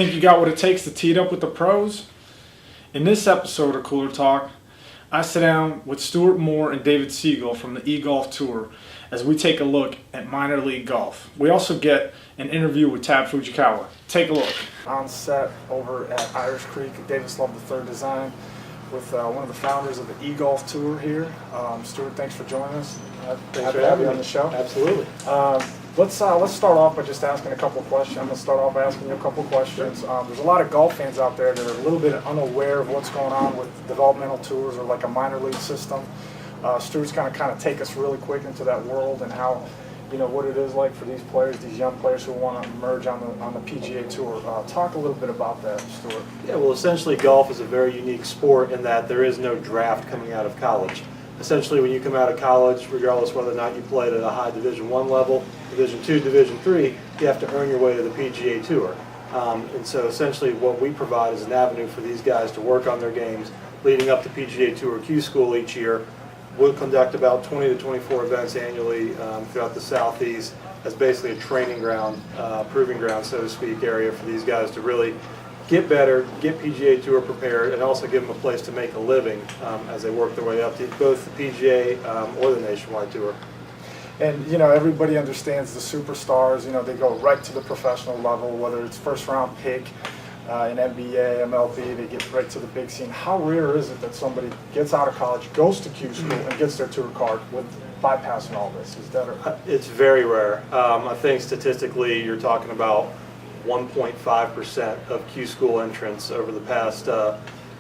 think you got what it takes to tee it up with the pros? In this episode of Cooler Talk, I sit down with Stewart Moore and David Siegel from the Egolf Tour as we take a look at minor league golf. We also get an interview with Fujikawa. Take a look. On set over at Irish Creek at Davis Love III Design with one of the founders of the Egolf Tour here. Stewart, thanks for joining us. Thanks for having you me on the show. Absolutely. Let's start off by just asking a couple of questions. I'm going to start off by asking you a couple of questions. There's a lot of golf fans out there that are a little bit unaware of what's going on with developmental tours or like a minor league system. Stuart's going to kind of take us really quick into that world and how, what it is like for these players, these young players who want to emerge on the PGA Tour. Talk a little bit about that, Stewart. Yeah, well, essentially golf is a very unique sport in that there is no draft coming out of college. Essentially, when you come out of college, regardless whether or not you played at a high Division I level, Division II, Division III, you have to earn your way to the PGA Tour. And so essentially what we provide is an avenue for these guys to work on their games leading up to PGA Tour Q School each year. We'll conduct about 20 to 24 events annually throughout the Southeast as basically a training ground, proving ground, so to speak, area for these guys to really get better, get PGA Tour prepared, and also give them a place to make a living as they work their way up to both the PGA or the Nationwide Tour. And, everybody understands the superstars, they go right to the professional level, whether it's first round pick in NBA, MLB, they get right to the big scene. How rare is it that somebody gets out of college, goes to Q School, and gets their tour card with bypassing all this? Is that It's very rare. I think statistically you're talking about 1.5% of Q School entrants over the past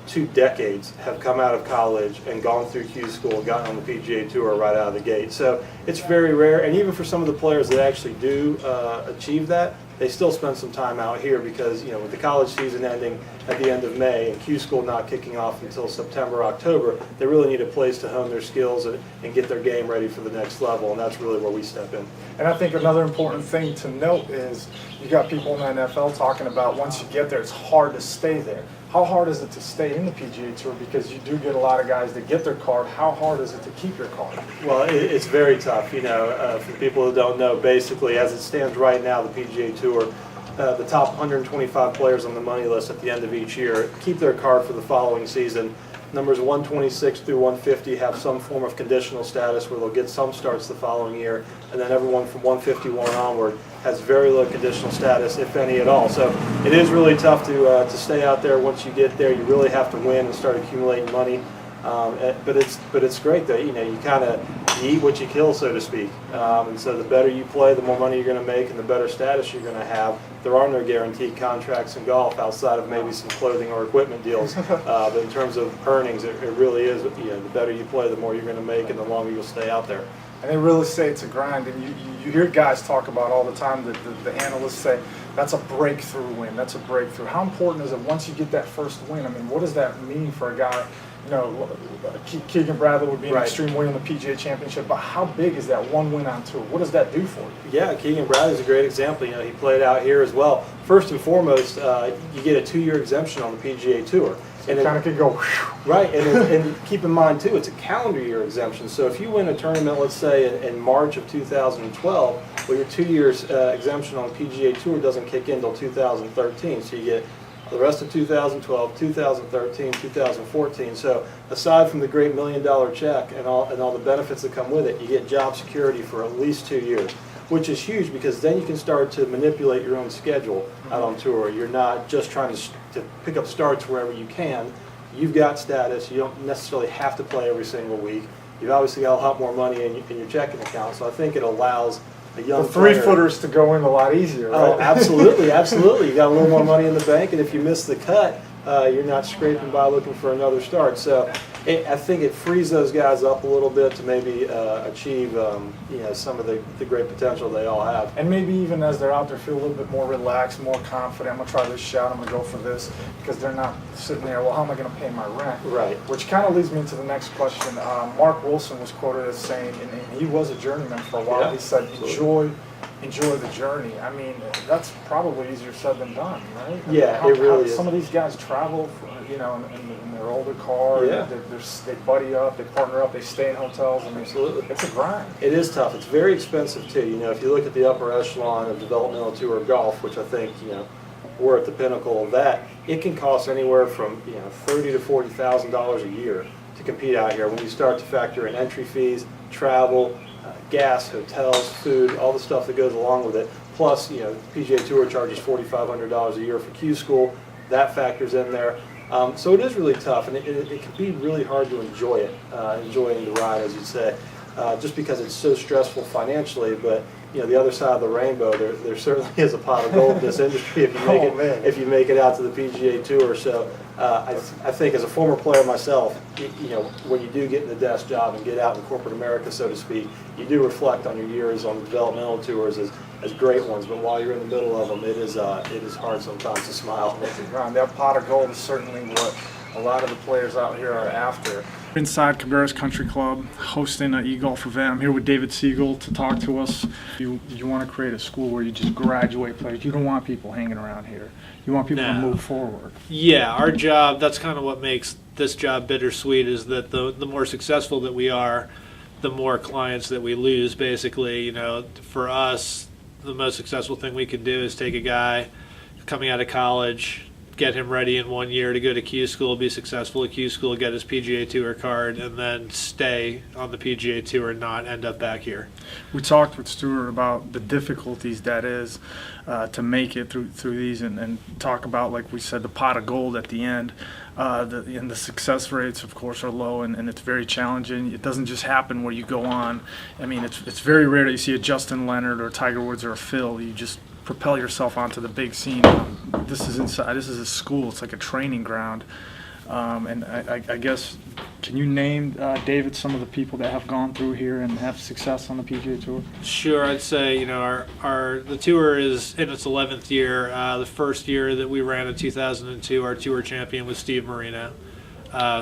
2 decades have come out of college and gone through Q School, gotten on the PGA Tour right out of the gate. So it's very rare, and even for some of the players that actually do achieve that, they still spend some time out here because, with the college season ending at the end of May and Q School not kicking off until September, October, they really need a place to hone their skills and get their game ready for the next level, and that's really where we step in. And I think another important thing to note is you got people in the NFL talking about once you get there, it's hard to stay there. How hard is it to stay in the PGA Tour? Because you do get a lot of guys that get their card. How hard is it to keep your card? Well, it's very tough. For people who don't know, basically, as it stands right now, the PGA Tour, the top 125 players on the money list at the end of each year keep their card for the following season. Numbers 126 through 150 have some form of conditional status where they'll get some starts the following year, and then everyone from 151 onward has very low conditional status, if any at all. So it is really tough to stay out there. Once you get there, you really have to win and start accumulating money. But it's great that you eat what you kill, so to speak. And so the better you play, the more money you're going to make, and the better status you're going to have. There are no guaranteed contracts in golf outside of maybe some clothing or equipment deals. But in terms of earnings, it really is. The better you play, the more you're going to make, and the longer you'll stay out there. And they really say it's a grind, and you hear guys talk about all the time that the analysts say that's a breakthrough win. That's a breakthrough. How important is it once you get that first win? I mean, what does that mean for a guy? Keegan Bradley would be an extreme win in the PGA Championship, but how big is that one win on tour? What does that do for you? Yeah, Keegan Bradley is a great example. He played out here as well. First and foremost, you get a 2-year exemption on the PGA Tour. And it kind of could go whew. Right, and keep in mind too, it's a calendar year exemption. So if you win a tournament, let's say in March of 2012, well, your 2 years exemption on the PGA Tour doesn't kick in until 2013. So you get the rest of 2012, 2013, 2014. So aside from the great $1 million check and all the benefits that come with it, you get job security for at least 2 years, which is huge because then you can start to manipulate your own schedule out on tour. You're not just trying to pick up starts wherever you can. You've got status. You don't necessarily have to play every single week. You've obviously got a lot more money in your checking account. So I think it allows a young player, three-footers to go in a lot easier, right? Oh, absolutely, absolutely. You got a little more money in the bank, and if you miss the cut, you're not scraping by looking for another start. So I think it frees those guys up a little bit to maybe achieve some of the great potential they all have. And maybe even as they're out there feel a little bit more relaxed, more confident. I'm going to try this shot, I'm going to go for this, because they're not sitting there, well, how am I going to pay my rent? Right. Which kind of leads me to the next question. Mark Wilson was quoted as saying, and he was a journeyman for a while, he said, enjoy the journey. I mean, that's probably easier said than done, right? Yeah, it really is. Some of these guys travel, in their older car. Yeah. They buddy up, they partner up, they stay in hotels. I mean, absolutely. It's a grind. It is tough. It's very expensive too. If you look at the upper echelon of developmental tour golf, which I think, we're at the pinnacle of that. It can cost anywhere from $30,000 to $40,000 a year to compete out here. When you start to factor in entry fees, travel, gas, hotels, food, all the stuff that goes along with it. Plus, PGA Tour charges $4,500 a year for Q School. That factors in there. So it is really tough, and it can be really hard to enjoy it, enjoying the ride, as you say, just because it's so stressful financially. But the other side of the rainbow, there certainly is a pot of gold in this industry if you make it out to the PGA Tour. So I think as a former player myself, when you do get in the desk job and get out in corporate America, so to speak, you do reflect on your years on the developmental tours as great ones. But while you're in the middle of them, it is hard sometimes to smile. That pot of gold is certainly what a lot of the players out here are after. Inside Cabarrus Country Club, hosting an e-golf event. I'm here with David Siegel to talk to us. You want to create a school where you just graduate players. You don't want people hanging around here. You want people to move forward. Yeah, our job, that's kind of what makes this job bittersweet, is that the more successful that we are, the more clients that we lose, basically. For us, the most successful thing we can do is take a guy coming out of college, get him ready in 1 year to go to Q School, be successful at Q School, get his PGA Tour card, and then stay on the PGA Tour and not end up back here. We talked with Stewart about the difficulties that is to make it through these, and talk about, like we said, the pot of gold at the end. And the success rates, of course, are low, and it's very challenging. It doesn't just happen where you go on. I mean, it's very rare that you see a Justin Leonard or a Tiger Woods or a Phil. You just propel yourself onto the big scene. This is a school. It's like a training ground. And I guess, can you name, David, some of the people that have gone through here and have success on the PGA Tour? Sure, I'd say the tour is in its 11th year. The first year that we ran in 2002, our tour champion was Steve Marino,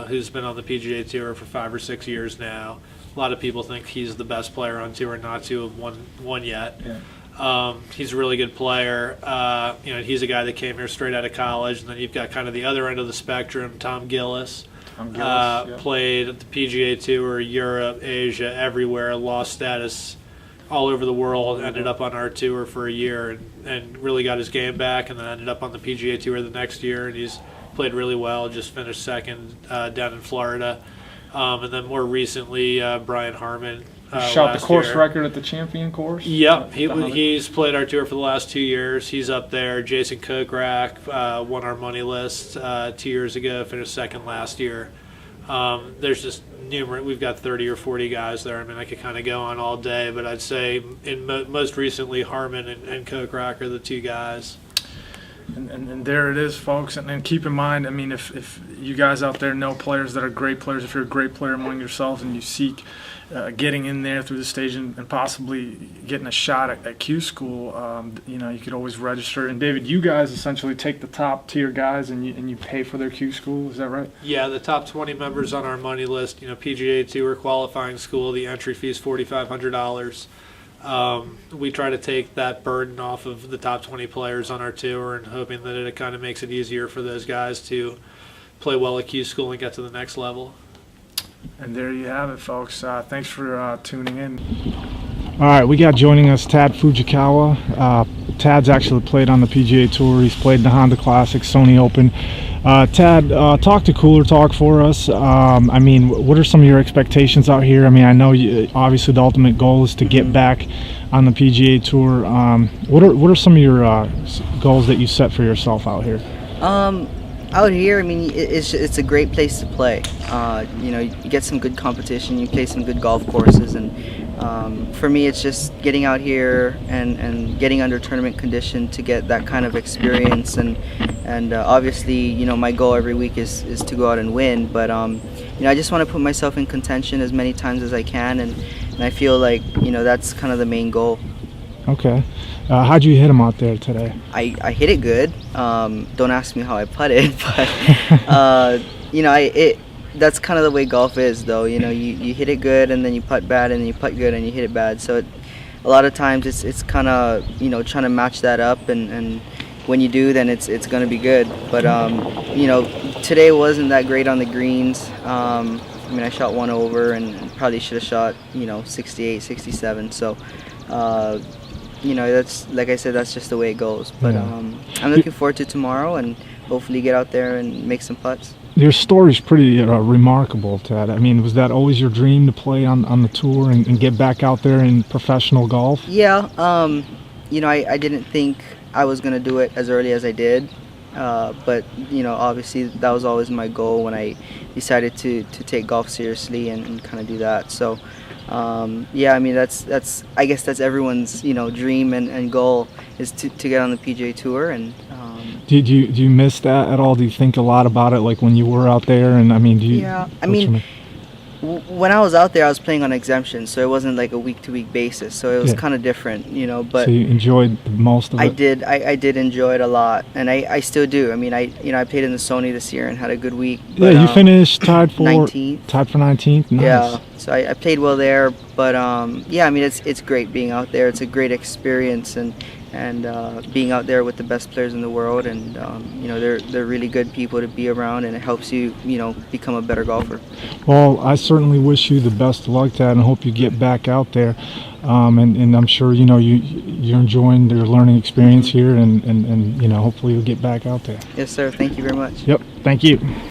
who's been on the PGA Tour for 5 or 6 years now. A lot of people think he's the best player on tour, not to have won yet. Yeah. He's a really good player. He's a guy that came here straight out of college. And then you've got kind of the other end of the spectrum, Tom Gillis. Played at the PGA Tour, Europe, Asia, everywhere, lost status all over the world, ended up on our tour for a year and really got his game back, and then ended up on the PGA Tour the next year, and he's played really well, just finished second down in Florida. And then more recently, Brian Harmon. Shot the course record at the champion course? Yep, he's played our tour for the last 2 years. He's up there. Jason Kokrak won our money list 2 years ago, finished second last year. There's just numerous. We've got 30 or 40 guys there. I mean, I could kind of go on all day, but I'd say most recently, Harmon and Kokrak are the two guys. And there it is, folks. And keep in mind, I mean, if you guys out there know players that are great players, if you're a great player among yourselves and you seek getting in there through the stage and possibly getting a shot at Q School, you could always register. And David, you guys essentially take the top tier guys and you pay for their Q School. Is that right? Yeah, the top 20 members on our money list. PGA Tour qualifying school. The entry fee is $4,500. We try to take that burden off of the top 20 players on our tour, and hoping that it kind of makes it easier for those guys to play well at Q School and get to the next level. And there you have it, folks. Thanks for tuning in. All right, we got joining us Tad Fujikawa. Tad's actually played on the PGA Tour. He's played in the Honda Classic, Sony Open. Tad, talk to Cooler Talk for us. I mean, what are some of your expectations out here? I mean, I know obviously the ultimate goal is to get back on the PGA Tour. What are some of your goals that you set for yourself out here? Out here, I mean, it's a great place to play. You get some good competition, you play some good golf courses, and for me, it's just getting out here and getting under tournament condition to get that kind of experience. And obviously, my goal every week is to go out and win. But I just want to put myself in contention as many times as I can, and I feel like that's kind of the main goal. Okay. How'd you hit him out there today? I hit it good. Don't ask me how I putted, but that's kind of the way golf is, though. You hit it good, and then you putt bad, and then you putt good, and you hit it bad. So a lot of times it's kind of trying to match that up, and when you do, then it's going to be good. But today wasn't that great on the greens. I shot one over, and probably should have shot 68, 67. So. you know, that's like I said, that's just the way it goes. But Yeah. I'm looking forward to tomorrow and hopefully get out there and make some putts. Your story's pretty remarkable, Ted. I mean, was that always your dream to play on the tour and get back out there in professional golf? Yeah, you know, I didn't think I was gonna do it as early as I did, but you know, obviously that was always my goal when I decided to take golf seriously and kind of do that. So, yeah, I mean that's I guess that's everyone's, you know, dream and goal is to get on the PGA Tour. And Do you miss that at all? Do you think a lot about it, like when you were out there? And I mean, do you? yeah, I mean, when I was out there, I was playing on exemption, so it wasn't like a week-to-week basis. So it was Yeah. kind of different, you know. But So you enjoyed most of it? I did enjoy it a lot, and I still do. I mean, I played in the Sony this year and had a good week. Yeah, but, you finished tied for 19th. 19th. Nice. Yeah, so I played well there, but yeah, I mean it's great being out there. It's a great experience, and being out there with the best players in the world, and you know they're really good people to be around, and it helps you, you know, become a better golfer. Well, I certainly wish you the best of luck, Ted, and hope you get back out there. And I'm sure, you know, you're enjoying your learning experience here, and you know, hopefully you'll get back out there. Yes, sir. Thank you very much. Yep. Thank you.